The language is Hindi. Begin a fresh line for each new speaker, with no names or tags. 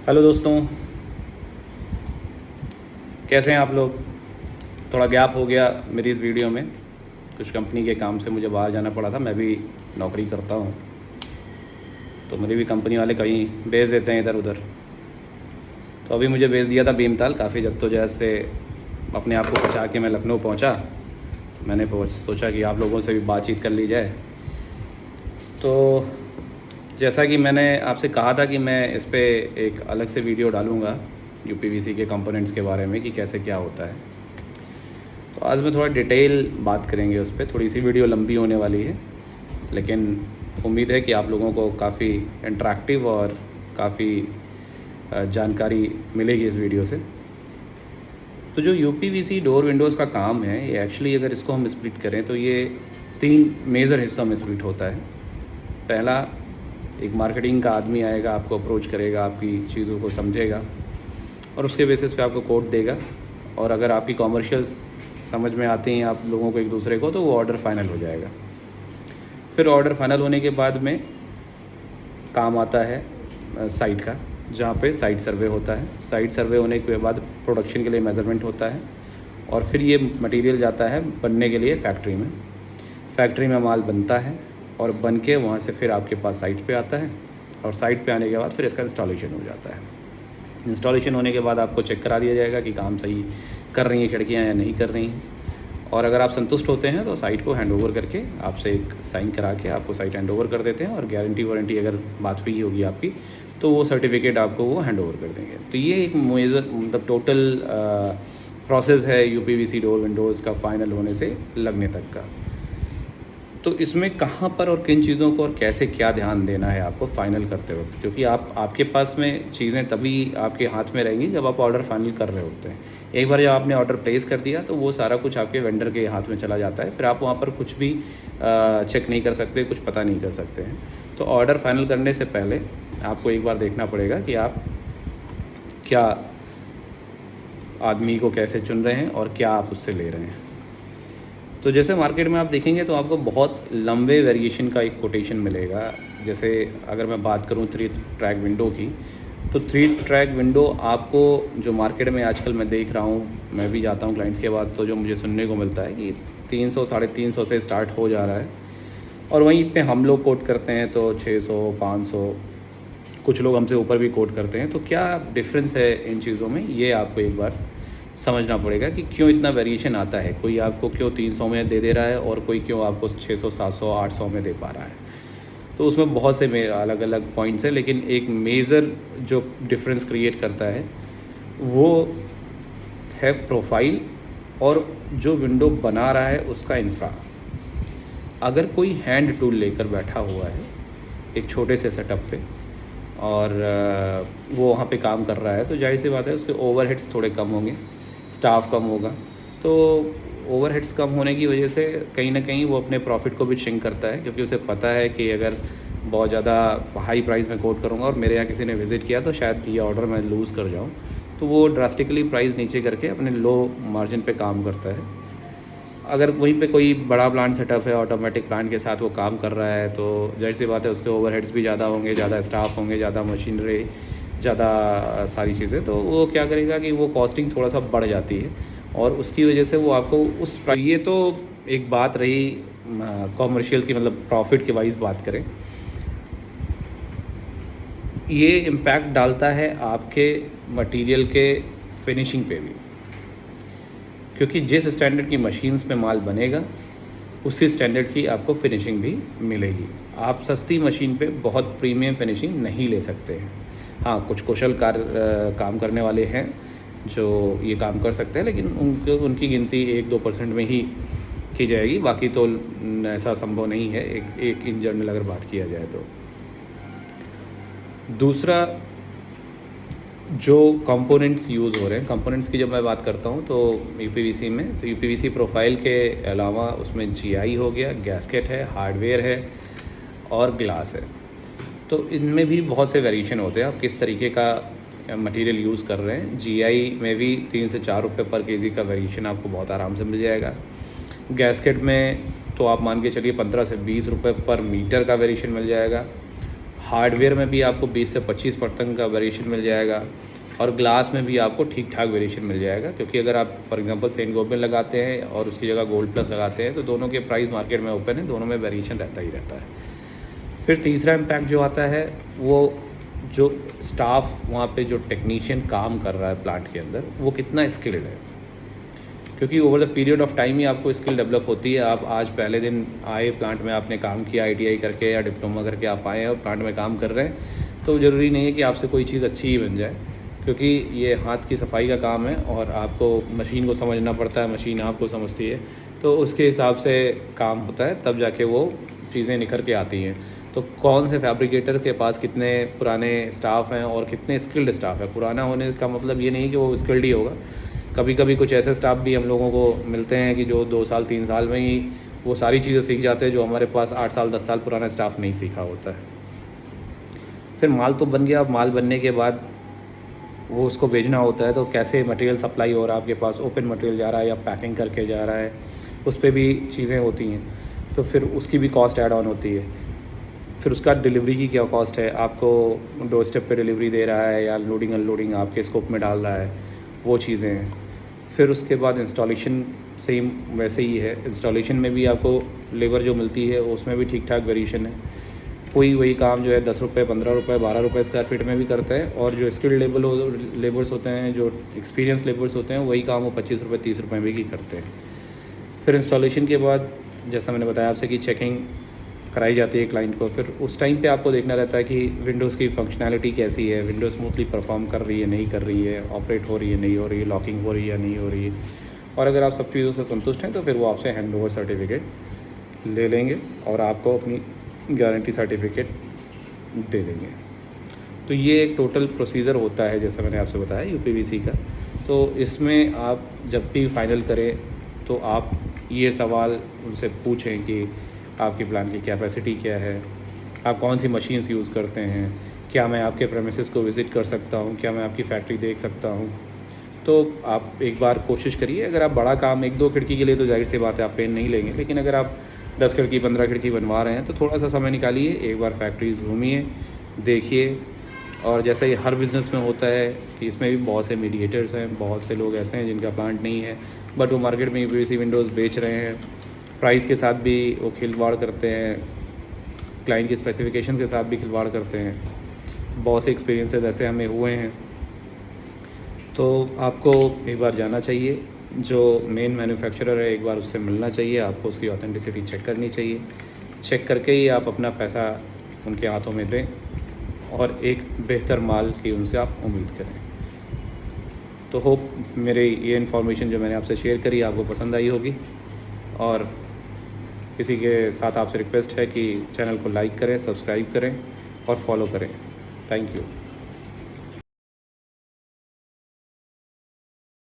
हेलो दोस्तों, कैसे हैं आप लोग। थोड़ा गैप हो गया मेरी इस वीडियो में। कुछ कंपनी के काम से मुझे बाहर जाना पड़ा था। मैं भी नौकरी करता हूँ, तो मेरी भी कंपनी वाले कहीं भेज देते हैं इधर उधर। तो अभी मुझे भेज दिया था भीमताल। काफ़ी जद्दोजहद से अपने आप को बचा के मैं लखनऊ पहुँचा। तो मैंने सोचा कि आप लोगों से भी बातचीत कर ली जाए। तो जैसा कि मैंने आपसे कहा था कि मैं इस पे एक अलग से वीडियो डालूँगा यूपीवीसी के कंपोनेंट्स के बारे में कि कैसे क्या होता है। तो आज मैं थोड़ा डिटेल बात करेंगे उस पर। थोड़ी सी वीडियो लंबी होने वाली है, लेकिन उम्मीद है कि आप लोगों को काफ़ी इंटरेक्टिव और काफ़ी जानकारी मिलेगी इस वीडियो से। तो जो यूपीवीसी डोर विंडोज़ का काम है, ये एक्चुअली अगर इसको हम स्प्लिट करें तो ये 3 मेजर हिस्सों में स्प्लिट होता है। पहला, एक मार्केटिंग का आदमी आएगा, आपको अप्रोच करेगा, आपकी चीज़ों को समझेगा और उसके बेसिस पे आपको कोड देगा। और अगर आपकी कॉमर्शियल्स समझ में आती हैं आप लोगों को एक दूसरे को, तो वो ऑर्डर फाइनल हो जाएगा। फिर ऑर्डर फाइनल होने के बाद में काम आता है साइट का, जहाँ पे साइट सर्वे होता है। साइट सर्वे होने के बाद प्रोडक्शन के लिए मेज़रमेंट होता है और फिर ये मटेरियल जाता है बनने के लिए फैक्ट्री में। फैक्ट्री में माल बनता है और बन के वहाँ से फिर आपके पास साइट पे आता है और साइट पे आने के बाद फिर इसका इंस्टॉलेशन हो जाता है। इंस्टॉलेशन होने के बाद आपको चेक करा दिया जाएगा कि काम सही कर रही हैं खिड़कियाँ या नहीं कर रही हैं। और अगर आप संतुष्ट होते हैं तो साइट को हैंड ओवर करके आपसे एक साइन करा के आपको साइट हैंड ओवर कर देते हैं। और गारंटी वारंटी अगर बात हुई होगी आपकी, तो वो सर्टिफिकेट आपको वो हैंड ओवर कर देंगे। तो ये एक मेजर मतलब टोटल प्रोसेस है यूपीवीसी डोर विंडोज़ का फाइनल होने से लगने तक का। तो इसमें कहाँ पर और किन चीज़ों को और कैसे क्या ध्यान देना है आपको फाइनल करते वक्त, क्योंकि आपके पास में चीज़ें तभी आपके हाथ में रहेंगी जब आप ऑर्डर फाइनल कर रहे होते हैं। एक बार जब आपने ऑर्डर प्लेस कर दिया तो वो सारा कुछ आपके वेंडर के हाथ में चला जाता है। फिर आप वहाँ पर कुछ भी चेक नहीं कर सकते, कुछ पता नहीं कर सकते हैं। तो ऑर्डर फाइनल करने से पहले आपको एक बार देखना पड़ेगा कि आप क्या आदमी को कैसे चुन रहे हैं और क्या आप उससे ले रहे हैं। तो जैसे मार्केट में आप देखेंगे तो आपको बहुत लंबे वेरिएशन का एक कोटेशन मिलेगा। जैसे अगर मैं बात करूं 3 ट्रैक विंडो की, तो 3 ट्रैक विंडो आपको जो मार्केट में आजकल मैं देख रहा हूं, मैं भी जाता हूं क्लाइंट्स के बाद, तो जो मुझे सुनने को मिलता है कि 300 350 से स्टार्ट हो जा रहा है और वहीं पे हम लोग कोट करते हैं तो 600 500, कुछ लोग हमसे ऊपर भी कोट करते हैं। तो क्या डिफरेंस है इन चीज़ों में, ये आपको एक बार समझना पड़ेगा कि क्यों इतना वेरिएशन आता है। कोई आपको क्यों 300 में दे रहा है और कोई क्यों आपको 600 700 800 में दे पा रहा है। तो उसमें बहुत से अलग अलग पॉइंट्स हैं, लेकिन एक मेजर जो डिफरेंस क्रिएट करता है वो है प्रोफाइल और जो विंडो बना रहा है उसका इंफ्रा। अगर कोई हैंड टूल लेकर बैठा हुआ है एक छोटे से सेटअप पे और वो वहाँ पे काम कर रहा है, तो जाहिर सी बात है उसके ओवरहेड्स थोड़े कम होंगे, स्टाफ कम होगा। तो ओवरहेड्स कम होने की वजह से कहीं ना कहीं वो अपने प्रॉफिट को भी श्रिंक करता है, क्योंकि उसे पता है कि अगर बहुत ज़्यादा हाई प्राइस में कोट करूँगा और मेरे यहाँ किसी ने विज़िट किया तो शायद ये ऑर्डर मैं लूज़ कर जाऊँ, तो वो ड्रास्टिकली प्राइस नीचे करके अपने लो मार्जिन पे काम करता है। अगर वहीं पे कोई बड़ा प्लांट सेटअप है, ऑटोमेटिक प्लांट के साथ वो काम कर रहा है, तो जाहिर सी बात है उसके ओवरहेड्स भी ज़्यादा होंगे, ज़्यादा स्टाफ होंगे, ज़्यादा मशीनरी, ज़्यादा सारी चीज़ें। तो वो क्या करेगा कि वो कॉस्टिंग थोड़ा सा बढ़ जाती है और उसकी वजह से वो आपको उस ये तो एक बात रही कॉमर्शियल्स की, मतलब प्रॉफिट के वाइज बात करें। ये इम्पैक्ट डालता है आपके मटेरियल के फिनिशिंग पे भी, क्योंकि जिस स्टैंडर्ड की मशीन्स में माल बनेगा उसी स्टैंडर्ड की आपको फिनिशिंग भी मिलेगी। आप सस्ती मशीन पे बहुत प्रीमियम फिनिशिंग नहीं ले सकते हैं। हाँ, कुछ कुशल काम करने वाले हैं जो ये काम कर सकते हैं, लेकिन उनकी गिनती 1-2% में ही की जाएगी, बाकी तो ऐसा संभव नहीं है एक इन जनरल अगर बात किया जाए तो। दूसरा, जो कंपोनेंट्स यूज़ हो रहे हैं, कंपोनेंट्स की जब मैं बात करता हूँ तो यूपीवीसी में, तो यूपीवीसी प्रोफाइल के अलावा उसमें जीआई हो गया, गैस्केट है, हार्डवेयर है और ग्लास है। तो इनमें भी बहुत से वेरिएशन होते हैं, आप किस तरीके का मटेरियल यूज़ कर रहे हैं। जीआई में भी 3 से 4 रुपये पर केजी का वेरिएशन आपको बहुत आराम से मिल जाएगा। गैस्केट में तो आप मान के चलिए 15 से 20 रुपये पर मीटर का वेरिएशन मिल जाएगा। हार्डवेयर में भी आपको 20 से 25% का वेरिएशन मिल जाएगा, और ग्लास में भी आपको ठीक ठाक वेरिएशन मिल जाएगा। क्योंकि अगर आप फॉर एग्जांपल सेंट गोबिन लगाते हैं और उसकी जगह गोल्ड प्लस लगाते हैं तो दोनों के प्राइस मार्केट में ओपन है, दोनों में वेरिएशन रहता ही रहता है। फिर तीसरा इम्पैक्ट जो आता है वो जो स्टाफ वहाँ पे जो टेक्नीशियन काम कर रहा है प्लांट के अंदर वो कितना स्किल्ड है। क्योंकि over the period of time ही आपको स्किल डेवलप होती है। आप आज पहले दिन आए प्लांट में, आपने काम किया ITI करके या डिप्लोमा करके आप आए हैं और प्लांट में काम कर रहे हैं, तो ज़रूरी नहीं है कि आपसे कोई चीज़ अच्छी ही बन जाए। क्योंकि ये हाथ की सफाई का काम है और आपको मशीन को समझना पड़ता है, मशीन आपको समझती है, तो उसके हिसाब से काम होता है, तब जाके वो चीज़ें निखर के आती हैं। तो कौन से फैब्रिकेटर के पास कितने पुराने स्टाफ हैं और कितने स्किल्ड स्टाफ है। पुराना होने का मतलब ये नहीं कि वो स्किल्ड ही होगा। कभी कभी कुछ ऐसे स्टाफ भी हम लोगों को मिलते हैं कि जो 2 साल 3 साल में ही वो सारी चीज़ें सीख जाते हैं जो हमारे पास 8 साल 10 साल पुराना स्टाफ नहीं सीखा होता है। फिर माल तो बन गया। अब माल बनने के बाद वो उसको भेजना होता है, तो कैसे मटेरियल सप्लाई हो रहा है आपके पास, ओपन मटेरियल जा रहा है या पैकिंग करके जा रहा है, उस पर भी चीज़ें होती हैं। तो फिर उसकी भी कॉस्ट ऐड ऑन होती है। फिर उसका डिलीवरी की क्या कॉस्ट है, आपको डोर स्टेप पे डिलीवरी दे रहा है या लोडिंग अनलोडिंग आपके स्कोप में डाल रहा है, वो चीज़ें हैं। फिर उसके बाद इंस्टॉलेशन सेम वैसे ही है। इंस्टॉलेशन में भी आपको लेबर जो मिलती है उसमें भी ठीक ठाक वेरिएशन है। कोई वही काम जो है 10 रुपये 15 रुपये 12 रुपये स्क्वायर फीट में भी करता है, और जो स्किल्ड लेबर्स होते हैं, जो एक्सपीरियंस लेबर्स होते हैं, वही काम वो 25 रुपये 30 रुपये में भी करते हैं। फिर इंस्टॉलेशन के बाद जैसा मैंने बताया आपसे कि चेकिंग कराई जाती है क्लाइंट को। फिर उस टाइम पे आपको देखना रहता है कि विंडोज़ की फंक्शनैलिटी कैसी है, विंडोज़ स्मूथली परफॉर्म कर रही है नहीं कर रही है, ऑपरेट हो रही है नहीं हो रही है, लॉकिंग हो रही है या नहीं हो रही है। और अगर आप सब चीज़ों से संतुष्ट हैं तो फिर वो आपसे हैंड ओवर सर्टिफिकेट ले लेंगे और आपको अपनी गारंटी सर्टिफिकेट दे देंगे। तो ये एक टोटल प्रोसीजर होता है जैसा मैंने आपसे बताया UPVC का। तो इसमें आप जब भी फाइनल करें तो आप ये सवाल उनसे पूछें कि आपकी प्लांट की कैपेसिटी क्या है, आप कौन सी मशीन्स यूज़ करते हैं, क्या मैं आपके प्रेमिसेस को विज़िट कर सकता हूँ, क्या मैं आपकी फैक्ट्री देख सकता हूँ। तो आप एक बार कोशिश करिए। अगर आप बड़ा काम 1-2 खिड़की के लिए तो जाहिर सी बात है आप पेन नहीं लेंगे, लेकिन अगर आप 10 खिड़की 15 खिड़की बनवा रहे हैं तो थोड़ा सा समय निकालिए, एक बार फैक्ट्रीज घूमिए, देखिए। और जैसा ये हर बिज़नेस में होता है कि इसमें भी बहुत से मीडिएटर्स हैं, बहुत से लोग ऐसे हैं जिनका प्लांट नहीं है बट वो मार्केट में UPVC विंडोज़ बेच रहे हैं। प्राइस के साथ भी वो खिलवाड़ करते हैं, क्लाइंट की स्पेसिफिकेशन के साथ भी खिलवाड़ करते हैं। बहुत से एक्सपीरियंसेस ऐसे हमें हुए हैं। तो आपको एक बार जाना चाहिए, जो मेन मैन्युफैक्चरर है एक बार उससे मिलना चाहिए, आपको उसकी ऑथेंटिसिटी चेक करनी चाहिए। चेक करके ही आप अपना पैसा उनके हाथों में दें और एक बेहतर माल की उनसे आप उम्मीद करें। तो होप मेरे ये इन्फॉर्मेशन जो मैंने आपसे शेयर करी आपको पसंद आई होगी, और इसी के साथ आपसे रिक्वेस्ट है कि चैनल को लाइक करें, सब्सक्राइब करें और फॉलो करें। Thank you.